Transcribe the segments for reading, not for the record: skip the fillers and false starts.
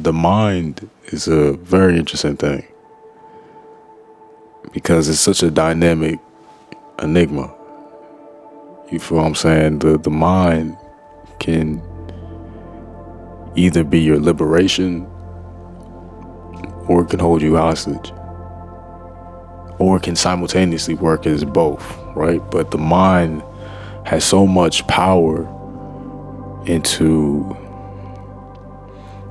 the mind is a very interesting thing because it's such a dynamic enigma. You feel what I'm saying? The mind can either be your liberation or it can hold you hostage. Or it can simultaneously work as both, right? But the mind has so much power into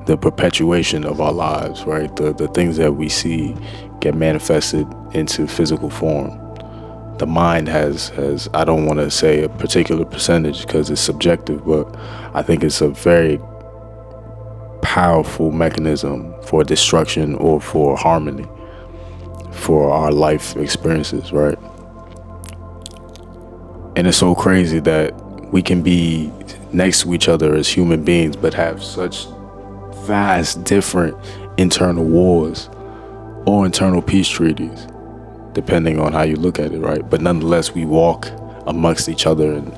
the perpetuation of our lives, right? The things that we see get manifested into physical form. The mind has I don't want to say a particular percentage because it's subjective, but I think it's a very powerful mechanism for destruction or for harmony for our life experiences, right? And it's so crazy that we can be next to each other as human beings but have such vast different internal wars or internal peace treaties, depending on how you look at it, right? But nonetheless, we walk amongst each other, and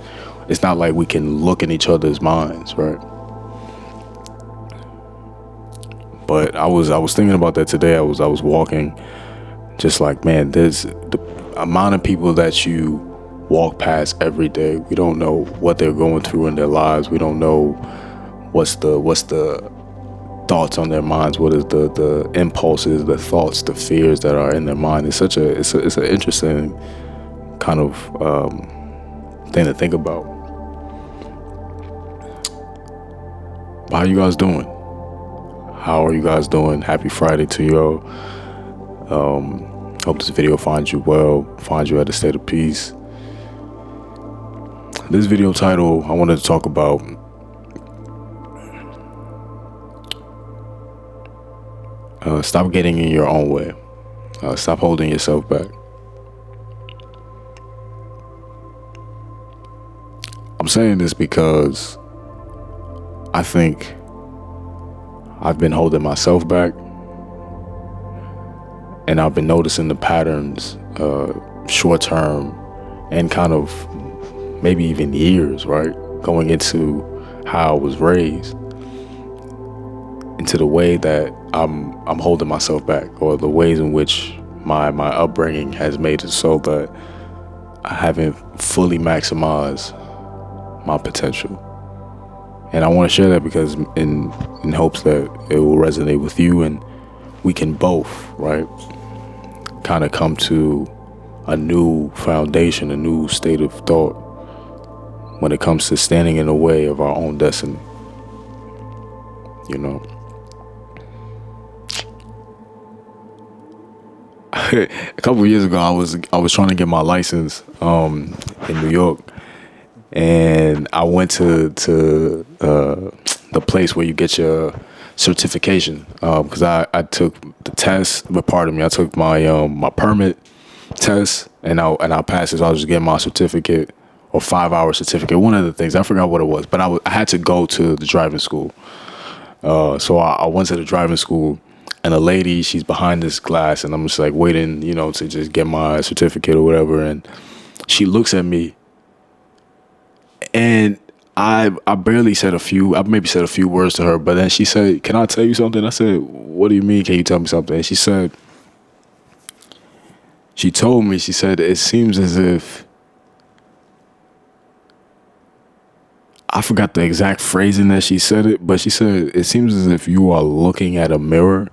it's not like we can look in each other's minds, right? But I was thinking about that today. I was walking, just like, man, there's the amount of people that you walk past every day. We don't know what they're going through in their lives. We don't know what's the thoughts on their minds. What is the impulses, the thoughts, the fears that are in their mind. It's an interesting kind of thing to think about. But how you guys doing? How are you guys doing? Happy Friday to you. Hope this video finds you well, finds you at a state of peace. This video title, I wanted to talk about stop getting in your own way. Stop holding yourself back. I'm saying this because I think I've been holding myself back, and I've been noticing the patterns, short term and kind of maybe even years, right? Going into how I was raised, into the way that I'm holding myself back, or the ways in which my upbringing has made it so that I haven't fully maximized my potential. And I want to share that because in hopes that it will resonate with you, and we can both, right, kind of come to a new foundation, a new state of thought when it comes to standing in the way of our own destiny. You know, a couple of years ago, I was trying to get my license in New York, and I went to the place where you get your certification, because I took the test. But pardon me, I took my permit test, and I passed it. So I was just getting my certificate, or 5-hour certificate. One of the things, I forgot what it was, but I had to go to the driving school. So I went to the driving school, and a lady, she's behind this glass, and I'm just like waiting, to just get my certificate or whatever. And she looks at me, and I maybe said a few words to her, but then she said, "Can I tell you something?" I said, "What do you mean? Can you tell me something?" And she said, "It seems as if," I forgot the exact phrasing that she said it, but she said, "It seems as if you are looking at a mirror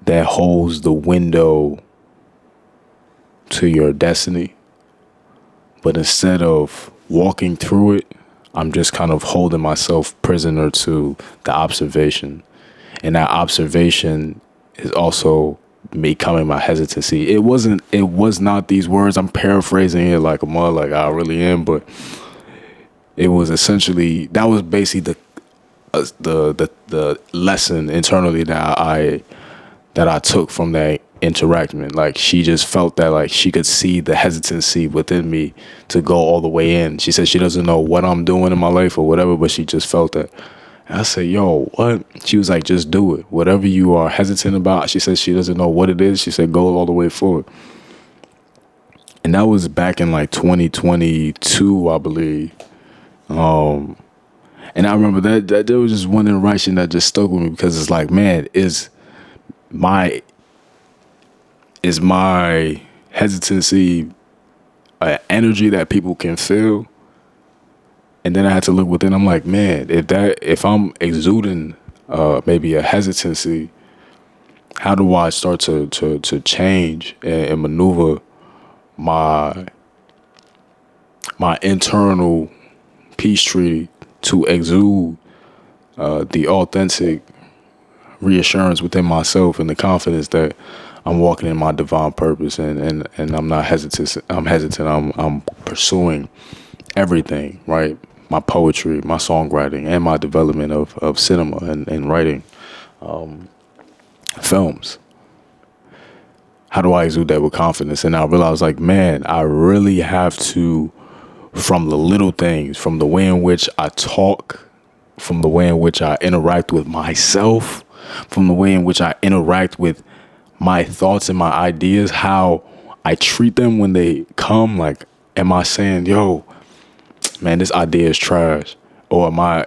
that holds the window to your destiny. But instead of walking through it, I'm just kind of holding myself prisoner to the observation. And that observation is also becoming my hesitancy." It was not these words. I'm paraphrasing it like a mud, like I really am. But it was essentially, that was basically the lesson internally that I took from that interaction. Like, she just felt that, like, she could see the hesitancy within me to go all the way in. She said she doesn't know what I'm doing in my life or whatever, but she just felt that. And I said, "Yo, what?" She was like, "Just do it. Whatever you are hesitant about." She said she doesn't know what it is. She said, "Go all the way forward." And that was back in like 2022, I believe. And I remember that there was just one interaction that just stuck with me, because it's like, man, my is my hesitancy energy that people can feel? And then I had to look within. I'm like, man, if I'm exuding maybe a hesitancy, how do I start to change and maneuver my internal peace treaty to exude the authentic reassurance within myself and the confidence that I'm walking in my divine purpose, and I'm not hesitant. I'm pursuing everything, right? My poetry, my songwriting, and my development of cinema and writing films. How do I exude that with confidence? And I realized, like, man, I really have to, from the little things, from the way in which I talk, from the way in which I interact with myself, from the way in which I interact with my thoughts and my ideas, how I treat them when they come. Like, am I saying, yo, man, this idea is trash? Or am I,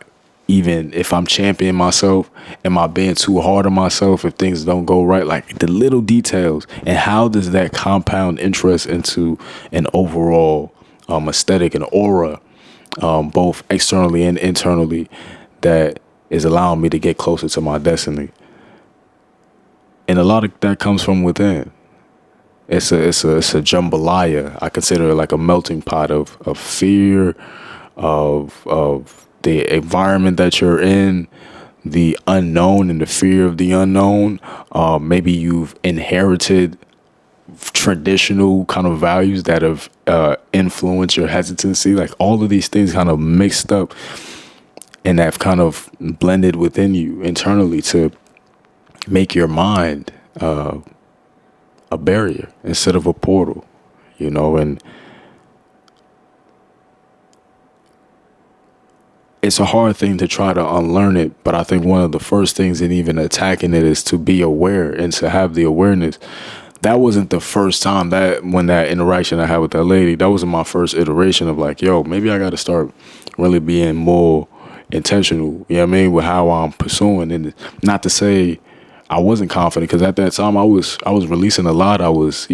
even if I'm championing myself, am I being too hard on myself if things don't go right? Like, the little details, and how does that compound interest into an overall aesthetic and aura, both externally and internally, that is allowing me to get closer to my destiny. And a lot of that comes from within. It's a jambalaya. I consider it like a melting pot of fear, of the environment that you're in, the unknown and the fear of the unknown. Maybe you've inherited traditional kind of values that have influenced your hesitancy. Like, all of these things kind of mixed up and have kind of blended within you internally to make your mind a barrier instead of a portal, and it's a hard thing to try to unlearn it. But I think one of the first things in even attacking it is to be aware and to have the awareness. That wasn't the first time when that interaction I had with that lady, that wasn't my first iteration of like, yo, maybe I got to start really being more intentional, with how I'm pursuing. And not to say I wasn't confident, because at that time I was releasing a lot. I was,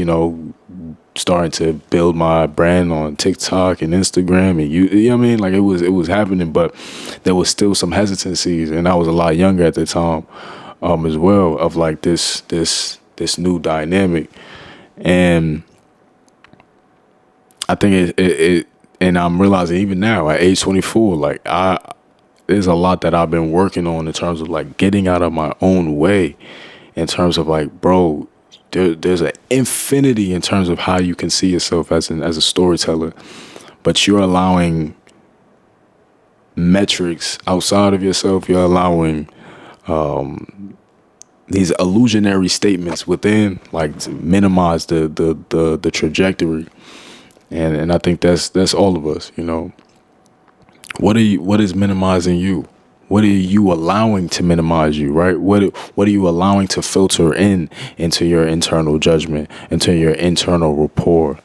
starting to build my brand on TikTok and Instagram, and like it was happening, but there was still some hesitancies, and I was a lot younger at the time, as well, of like this new dynamic. And I think it and I'm realizing even now at age 24, like there's a lot that I've been working on in terms of like getting out of my own way, in terms of like, bro, there's an infinity in terms of how you can see yourself as a storyteller, but you're allowing metrics outside of yourself. You're allowing these illusionary statements within, like, to minimize the trajectory, and I think that's all of us. What is minimizing you? What are you allowing to minimize you, right? What are you allowing to filter into your internal judgment, into your internal rapport?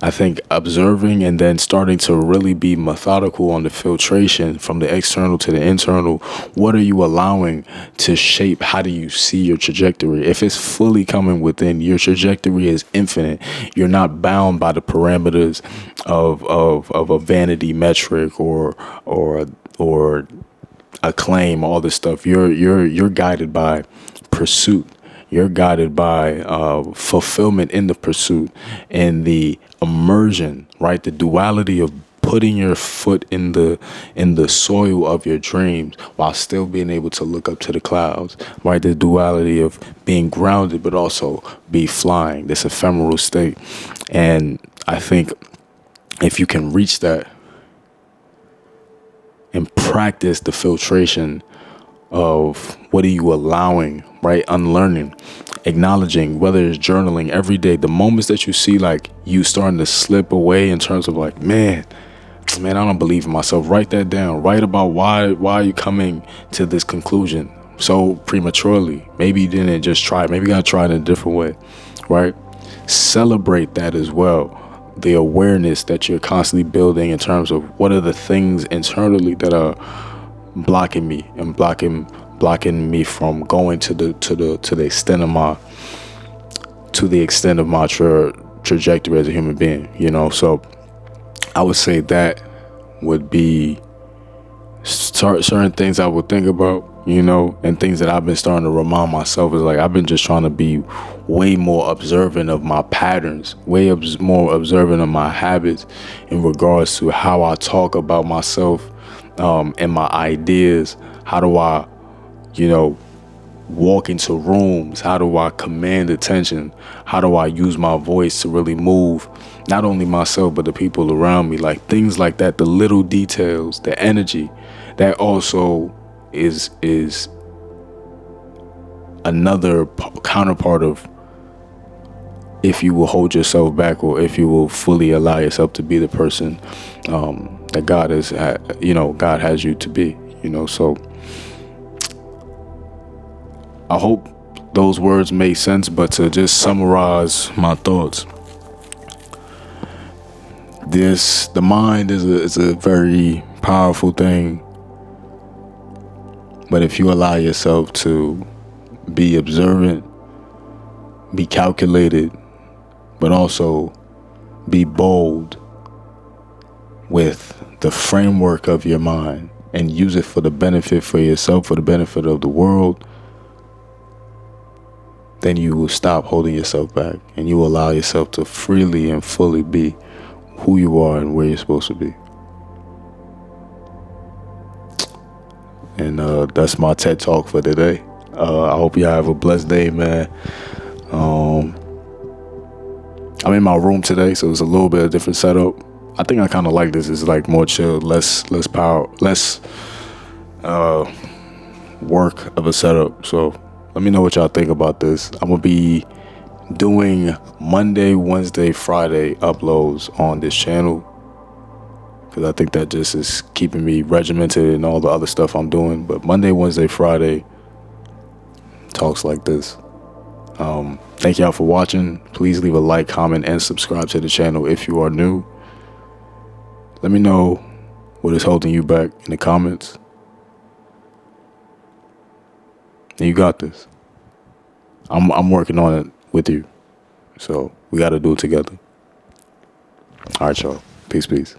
I think observing and then starting to really be methodical on the filtration from the external to the internal. What are you allowing to shape? How do you see your trajectory? If it's fully coming within, your trajectory is infinite. You're not bound by the parameters of a vanity metric or acclaim, all this stuff. You're guided by pursuit. You're guided by fulfillment in the pursuit, and the immersion, right? The duality of putting your foot in the soil of your dreams while still being able to look up to the clouds, right? The duality of being grounded but also be flying, this ephemeral state. And I think if you can reach that and practice the filtration of what are you allowing, right? Unlearning, acknowledging, whether it's journaling every day, the moments that you see like you starting to slip away in terms of like, man, I don't believe in myself. Write that down. Write about why are you coming to this conclusion so prematurely? Maybe you didn't just try it. Maybe you gotta try it in a different way, right? Celebrate that as well. The awareness that you're constantly building in terms of what are the things internally that are blocking me and blocking me from going to the extent of my trajectory as a human being, so I would say that would be certain things I would think about, and things that I've been starting to remind myself is like I've been just trying to be way more observant of my patterns, more observant of my habits in regards to how I talk about myself, and my ideas. How do I, walk into rooms? How do I command attention? How do I use my voice to really move not only myself but the people around me? Like things like that, the little details, the energy, that also is another counterpart of if you will hold yourself back, or if you will fully allow yourself to be the person that God has you to be. So I hope those words make sense, but to just summarize my thoughts, the mind is a very powerful thing, but if you allow yourself to be observant, be calculated, but also be bold with the framework of your mind and use it for the benefit for yourself, for the benefit of the world, then you will stop holding yourself back and you will allow yourself to freely and fully be who you are and where you're supposed to be. And that's my TED Talk for today. I hope you have a blessed day, man. I'm in my room today, so it's a little bit of different setup. I think I kind of like this. It's like more chill, less power, less work of a setup. So let me know what y'all think about this. I'm gonna be doing Monday, Wednesday, Friday uploads on this channel because I think that just is keeping me regimented and all the other stuff I'm doing. But Monday, Wednesday, Friday, talks like this. Thank y'all for watching. Please leave a like, comment, and subscribe to the channel if you are new. Let me know what is holding you back in the comments. And you got this. I'm working on it with you. So we got to do it together. All right, y'all. Peace.